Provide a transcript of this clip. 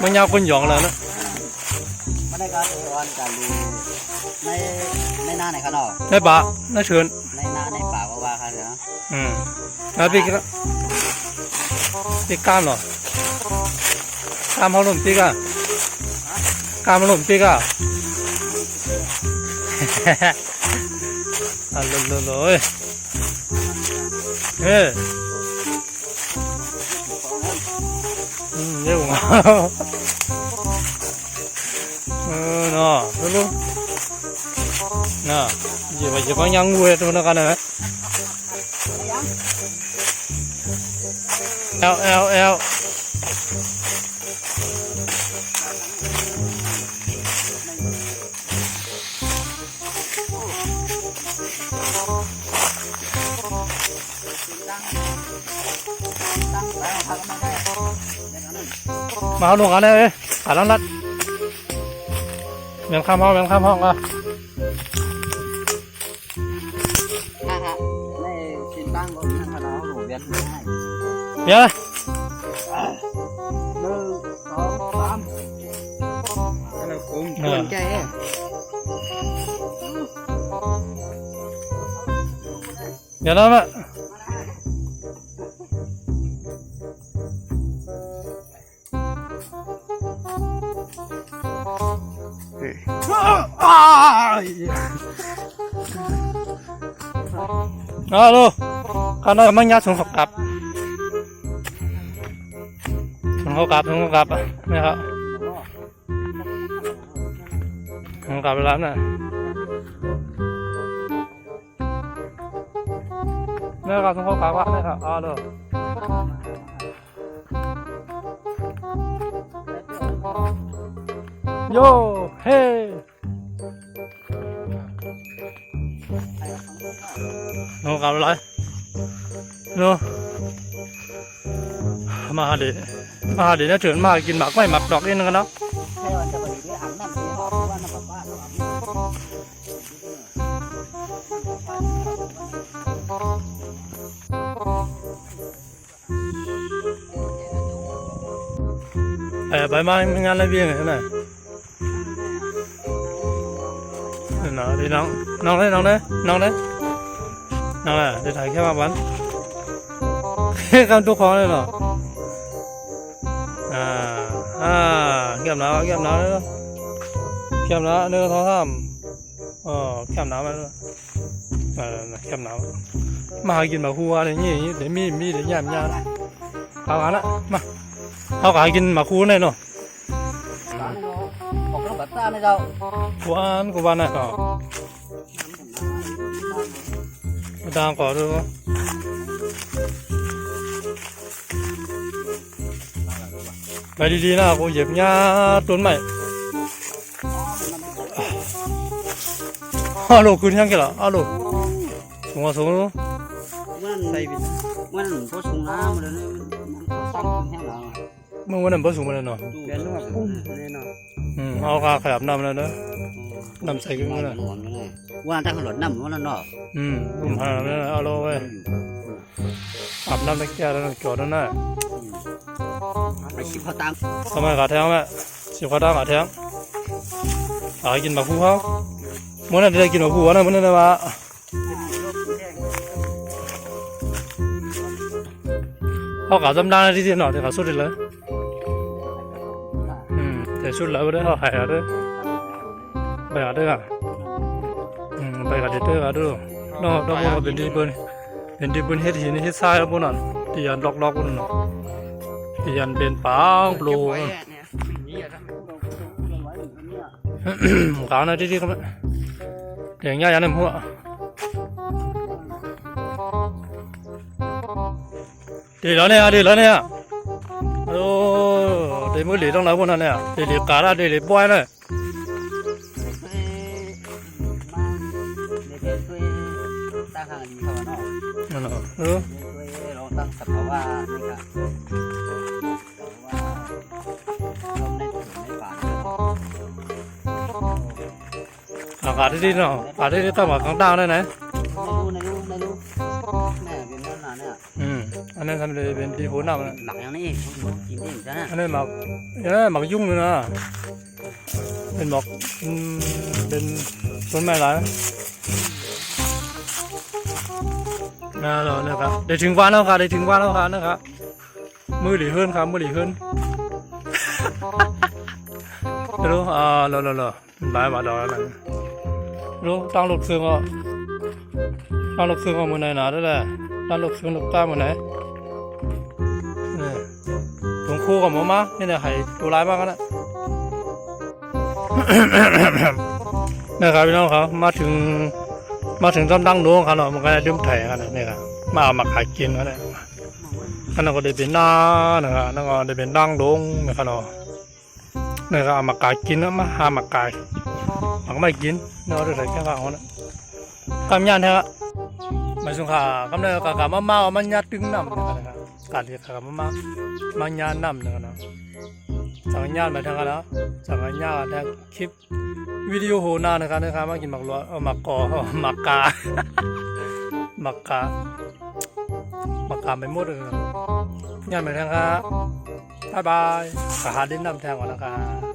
มันยาวคนหยองแล้วนะไม่ได้การออนการดูในหน้าไหนครับเนาะในป่าน่าเชิญในหน้าในป่าว่าครับเนาะแล้วพี่ก้ามเหรอก้ามเขาหล่นพี่ก้าก้ามเขาหล่นพี่ก้าเลยเยอะมากเนาะรู้น่ะจะไปยังงูตัวนั้นกันนะเอลมาเอาลงกันเลยขาลัดแบ่งข้ามห้องอ่ะในชิ้นตั้งก็มีขนาดหนูเบียดง่ายเดี๋ยว1 2 3อะไรคุ้มเกินใจเดี๋ยวนะแม่Alo, karena emangnya sung hokap,นี่ครับสงหกลับแล้วนะนี่ครับสงหกลับว่านี่ครับAlo, yo, hey.nó gặp lại nó mà để nó chuyển màกินหมักไม่หมักดอกนี่นึงเนาะใบไม้งานอะไรเบี้ยไงน่ะน่ะđiน้องđấy đểถ่ายแค่มาวันกันทุกคนเลยเหรอเก็บน้ำเลยเก็บน้ำเนื้อท้องทำเก็บน้ำมาเลยเก็บน้ำมากินมาคู่อะไรนี่เดี๋ยวมีเดี๋ยวย่ำเอากันละมาเอากันกินมาคู่เลยเนาะบอกแล้วแบบซ่าไม่เจ้ากูบ้านนะดังก่อนดูไปดีๆนะกูเหยียบหญ้าต้นใหม่ฮัลโหลคุณยังกี่ละฮัลโหลสูงใส่มันพอสูงน้ำเลยมันซ่อมแห้งแล้วเมื่อวันนั้นพอสูงมาเลยเนาะเป็นลูกปุ้มเลยเนาะเอาขยับน้ำแล้วเนาะน้ำใส่ขึ้นมาเลยว่าถ้าเขาหลดน้ำว่านั่นเนาะผมหาไม่ได้เอาเลยอาบน้ำตะแก่แล้วจอดนั่นน่ะไปชิบเขาตั้งทำไมขาแทงแม่ชิบเขาตั้งขาแทงกินมะพร้าวเมื่อนั้นได้กินมะพร้าวนะเมื่อนั้นว่าเขาขาจำได้ที่ที่หน่อยแต่ขาสุดเลยแต่สุดแล้วก็ได้เขาหายแล้วไปหาด้วยกันไปกับเด็กๆกันดูน้องมันเป็นที่บนเฮ็ดหินเฮ็ดทรายแล้วพวกนั้นที่ยันล็อกๆพวกนั้นที่ยันเป็นปางโปร่งขาวนะที่เขาอย่างเงี้ยยันในหัวดีแล้วเนี่ยโอ้เดี๋ยวมือหลีต้องไหนพวกนั้นเนี่ยเดี๋ยวกาดเดี๋ยวปล่อยเลยนั่นเหรอเราตั้งสัตว์ว่านี่ค่ะลมในถุงในป่าอากาศที่เนาะอากาศที่ต้องมาข้างดาวได้ไหน ได้รู้แม่เป็นนั่นน่ะเนี่ย อันนั้นทำเลยเป็นปีโหน้ำนะ หมักอย่างนี้ผมกินเองจ้ะนะ อันนั้นหมักยุ่งเลยนะเป็นหมักเป็นต้นไม้หลายนะครับได้ถึงวันแล้วครับได้ถึงวันแล้วครับนะครับมือหลีเฮิร์นครับมือหลีเฮิร์นรู้รอหลายบาทดอกอะไรรู้ตั้งรถเครื่องก็มือไหนหนาได้แหละตั้งรถเครื่องรถใต้มือไหนนี่ตรงคู่กับหมอมานี่เนี่ยไข่ตัวร้ายมากนะ นะครับพี่น้องครับมาถึงต้นดังโด่งครับเนาะมันก็ได้ดื่มไถ่กันนี่ครับมาเอามาขายกินกันเลยอันนั้นก็ได้เป็นหน้านะครับนั่นก็ได้เป็นดังโด่งนะครับเนาะนี่ก็เอามาขายกินแล้วมาหามาขายมันก็ไม่กินเนาะด้วยใส่แค่ข้าวนะกำยันครับมาส่งขากำเนิดกะมามันยัดตึงน้ำนะครับการเรียกกะมายัดน้ำนะครับเนาะสังญาณมาทางกันแล้วสังญาณทางคลิปวิดีโอโหน้านะครับมากินหมักล้วนหมักกอหมักกาหมักกาไปหมดเลยญาณมาทางครับบ๊ายบายหาดินน้ำแทงก่อนนะครับ